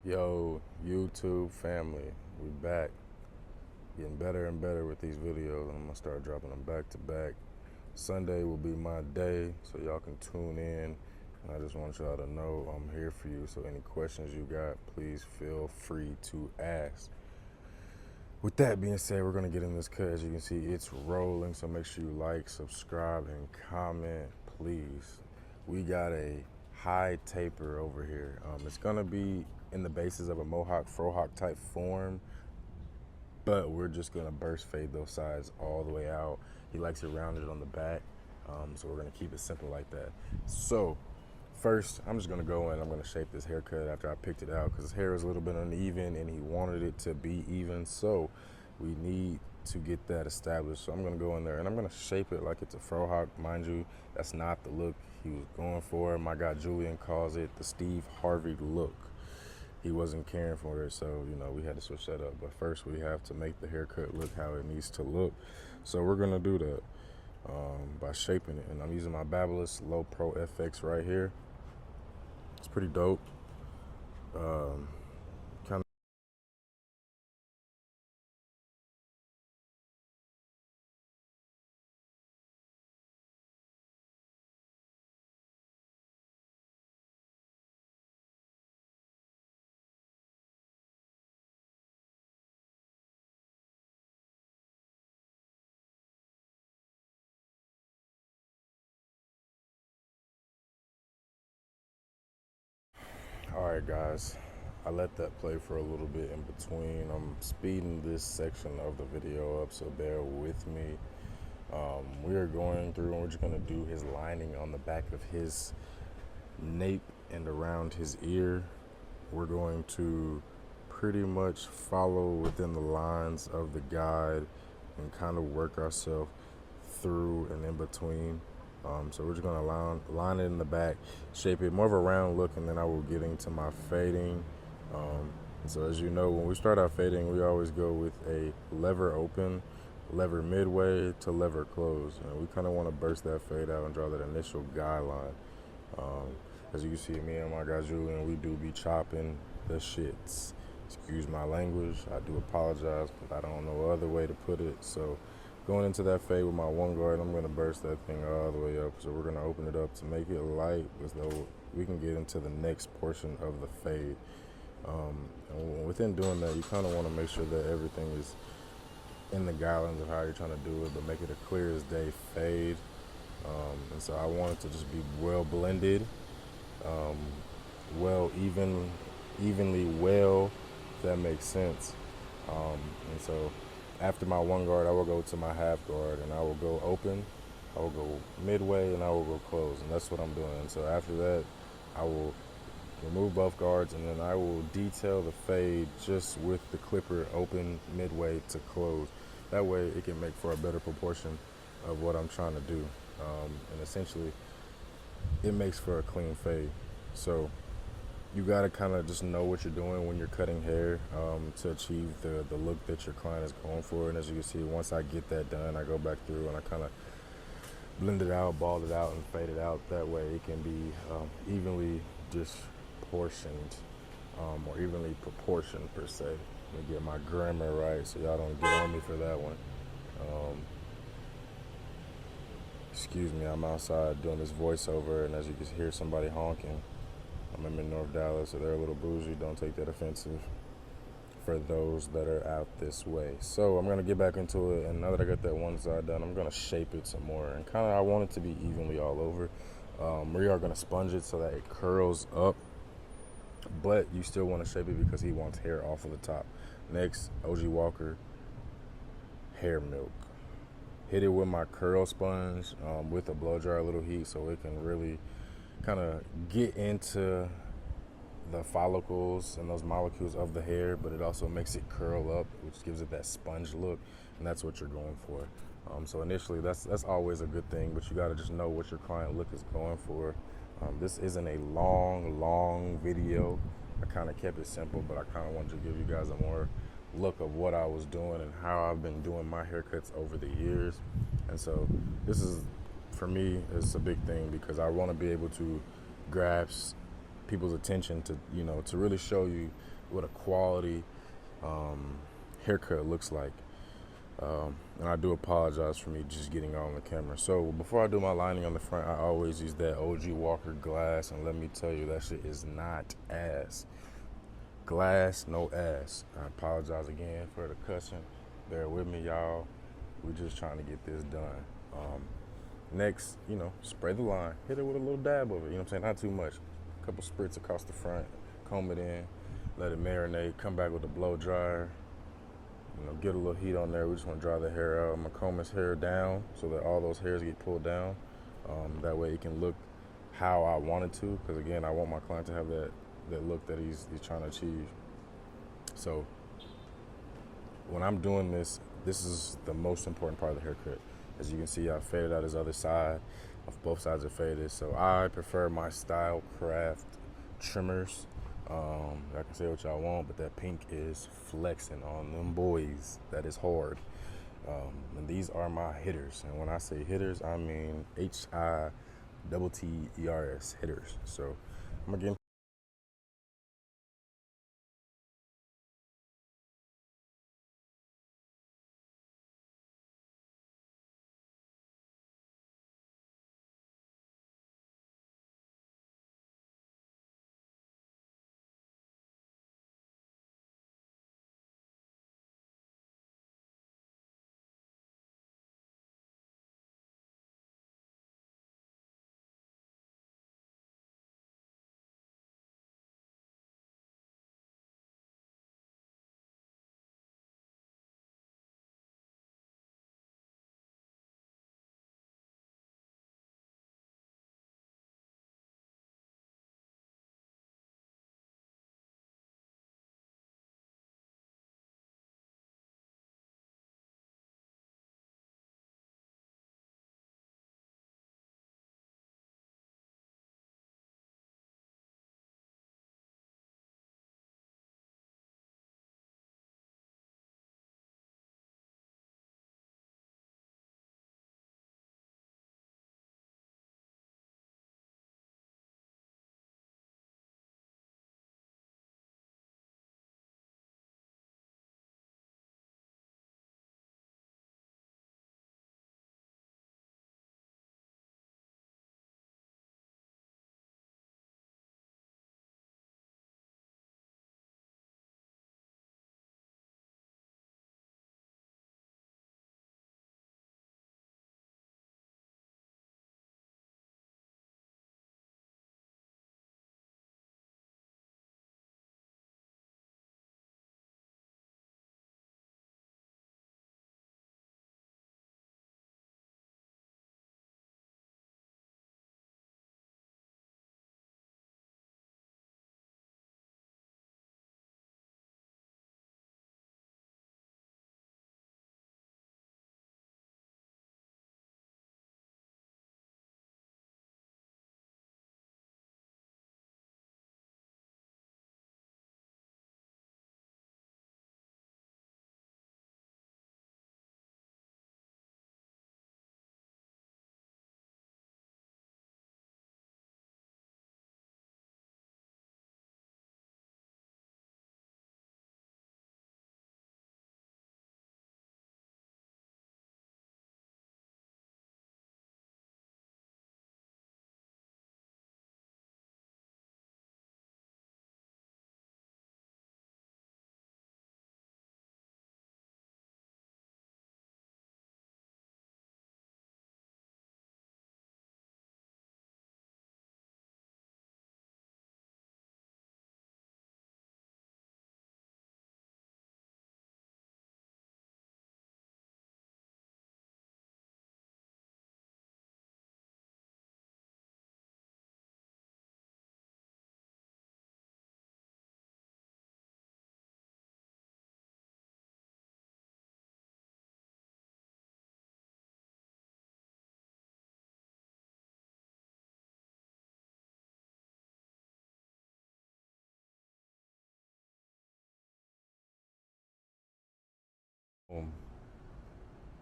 Yo, YouTube family, we back. Getting better and better with these videos. I'm gonna start dropping them back to back. Sunday will be my day, so y'all can tune in. And I just want y'all to know I'm here for you. So any questions you got, please feel free to ask. With that being said, we're gonna get in this cut. As you can see, it's rolling. So make sure you like, subscribe, and comment, please. We got a high taper over here. It's gonna be in the basis of a Mohawk Frohawk type form, but we're just gonna burst fade those sides all the way out. He likes it rounded on the back, so we're gonna keep it simple like that. So first, I'm just gonna go in, I'm gonna shape this haircut after I picked it out because his hair is a little bit uneven and he wanted it to be even, so we need to get that established. So I'm gonna go in there and I'm gonna shape it like it's a Frohawk. Mind you, that's not the look he was going for. My guy Julian calls it the Steve Harvey look. He wasn't caring for it, so we had to switch that up. But first we have to make the haircut look how it needs to look. So we're gonna do that by shaping it. And I'm using my Babyliss Low Pro FX right here. It's pretty dope. Kind of. All right, guys. I let that play for a little bit in between. I'm speeding this section of the video up, so bear with me. We are going through and we're just gonna do his lining on the back of his nape and around his ear. We're going to pretty much follow within the lines of the guide and kind of work ourselves through and in between. So we're just gonna line it in the back, shape it more of a round look, and then I will get into my fading. So as you know, when we start our fading, we always go with a lever open, lever midway to lever close. And we kind of want to burst that fade out and draw that initial guideline. As you can see, me and my guy Julian, we do be chopping the shits. Excuse my language, I do apologize, but I don't know other way to put it. So going into that fade with my one guard, I'm gonna burst that thing all the way up. So we're gonna open it up to make it light as though we can get into the next portion of the fade. And within doing that, you kind of want to make sure that everything is in the guidelines of how you're trying to do it, but make it a clear as day fade. And so I want it to just be well blended, evenly well, if that makes sense. And so after my one guard, I will go to my half guard and I will go open, I will go midway, and I will go close. And that's what I'm doing. And so after that, I will remove both guards and then I will detail the fade just with the clipper open, midway to close. That way it can make for a better proportion of what I'm trying to do. And essentially it makes for a clean fade. So you gotta kind of just know what you're doing when you're cutting hair to achieve the look that your client is going for. And as you can see, once I get that done, I go back through and I kind of blend it out, ball it out, and fade it out. That way it can be evenly disproportioned or evenly proportioned per se. Let me get my grammar right so y'all don't get on me for that one. Excuse me, I'm outside doing this voiceover, and as you can hear somebody honking. I'm in North Dallas, so they're a little bougie. Don't take that offensive for those that are out this way. So I'm gonna get back into it, and now that I got that one side done, I'm gonna shape it some more, and kind of I want it to be evenly all over. We are gonna sponge it so that it curls up, but you still want to shape it because he wants hair off of the top. Next, OG Walker hair milk. Hit it with my curl sponge with a blow dryer, a little heat, so it can really kind of get into the follicles and those molecules of the hair, but it also makes it curl up, which gives it that sponge look, and that's what you're going for. So initially, that's always a good thing, but you got to just know what your client look is going for. This isn't a long video. I kind of kept it simple, but I kind of wanted to give you guys a more look of what I was doing and how I've been doing my haircuts over the years. And so this is, for me, it's a big thing because I want to be able to grasp people's attention to, to really show you what a quality haircut looks like. And I do apologize for me just getting on the camera. So before I do my lining on the front, I always use that OG Walker glass, and let me tell you, that shit is not ass. Glass, no ass. I apologize again for the cussing. Bear with me, y'all. We're just trying to get this done. Next, spray the line. Hit it with a little dab of it, you know what I'm saying? Not too much. A couple spritz across the front, comb it in, let it marinate, come back with a blow dryer. Get a little heat on there. We just want to dry the hair out. I'm going to comb his hair down so that all those hairs get pulled down. That way it can look how I want it to, because again, I want my client to have that look that he's trying to achieve. So when I'm doing this is the most important part of the haircut. As you can see, I faded out his other side. Both sides are faded. So I prefer my Style Craft trimmers. I can say what y'all want, but that pink is flexing on them boys. That is hard. And these are my hitters. And when I say hitters, I mean HITTERS, hitters. So I'm gonna get boom,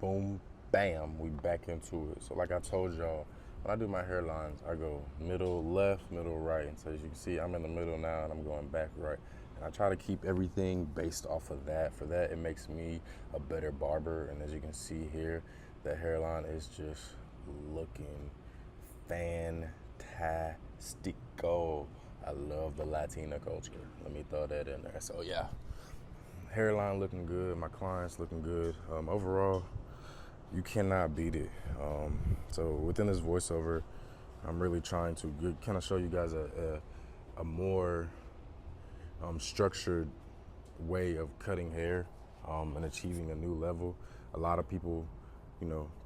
boom, bam, we back into it. So like I told y'all, when I do my hairlines, I go middle left, middle right. And so as you can see, I'm in the middle now and I'm going back right. And I try to keep everything based off of that. For that, it makes me a better barber. And as you can see here, the hairline is just looking fantastico. I love the Latina culture. Let me throw that in there. So yeah, hairline looking good. My clients looking good. Overall, you cannot beat it. So within this voiceover, I'm really trying to kind of show you guys a more structured way of cutting hair and achieving a new level. A lot of people,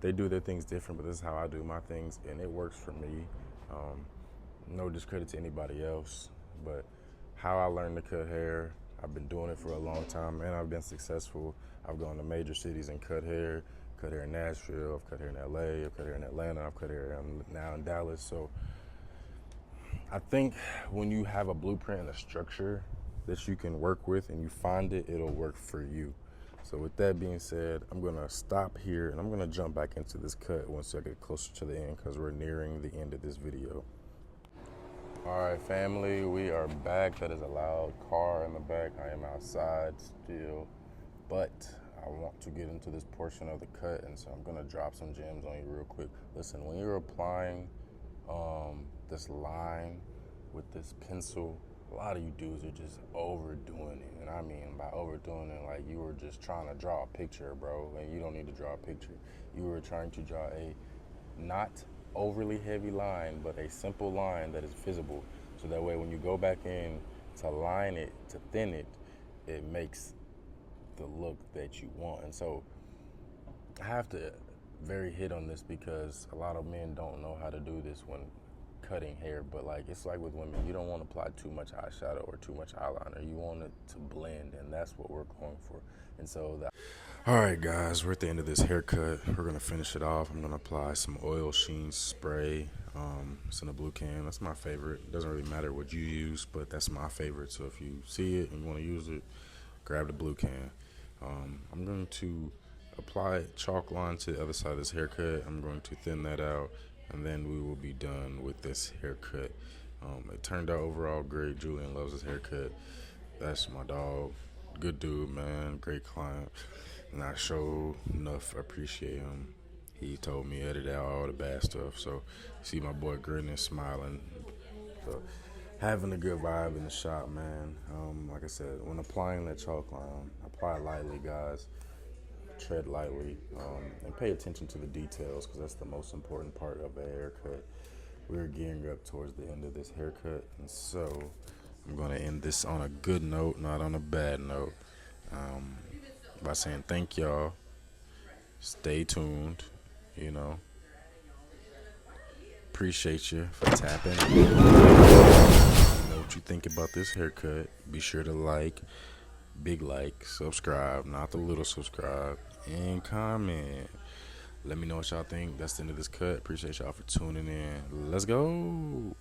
they do their things different, but this is how I do my things, and it works for me. No discredit to anybody else, but how I learned to cut hair, I've been doing it for a long time, and I've been successful. I've gone to major cities and cut hair in Nashville, I've cut hair in LA, I've cut hair in Atlanta, I've cut hair now in Dallas. So I think when you have a blueprint and a structure that you can work with and you find it, it'll work for you. So with that being said, I'm gonna stop here and I'm gonna jump back into this cut once I get closer to the end, because we're nearing the end of this video. All right, family, we are back. That is a loud car in the back. I am outside still, but I want to get into this portion of the cut, and so I'm gonna drop some gems on you real quick. Listen, when you're applying this line with this pencil, a lot of you dudes are just overdoing it. And I mean by overdoing it, like you were just trying to draw a picture, bro, and you don't need to draw a picture. You were trying to draw a not overly heavy line, but a simple line that is visible. So that way when you go back in to line it, to thin it, it makes the look that you want. And so I have to very hit on this because a lot of men don't know how to do this when cutting hair, but like it's like with women, you don't want to apply too much eyeshadow or too much eyeliner. You want it to blend, and that's what we're going for. And so all right, guys, we're at the end of this haircut. We're gonna finish it off. I'm gonna apply some oil sheen spray. It's in a blue can. That's my favorite. It doesn't really matter what you use, but that's my favorite. So if you see it and you want to use it, grab the blue can. I'm going to apply chalk line to the other side of this haircut. I'm going to thin that out, and then we will be done with this haircut. It turned out overall great. Julian loves his haircut. That's my dog. Good dude, man. Great client. And I show enough appreciate him. He told me edit out all the bad stuff. So see my boy grinning, smiling. So having a good vibe in the shop, man. Like I said, when applying that chalk line, apply lightly, guys. Tread lightly, and pay attention to the details, because that's the most important part of a haircut. We're gearing up towards the end of this haircut, and so I'm going to end this on a good note, not on a bad note, by saying thank y'all. Stay tuned, appreciate you for tapping. Let me know what you think about this haircut. Be sure to big like, subscribe, not the little subscribe, and comment. Let me know what y'all think. That's the end of this cut. Appreciate y'all for tuning in. Let's go.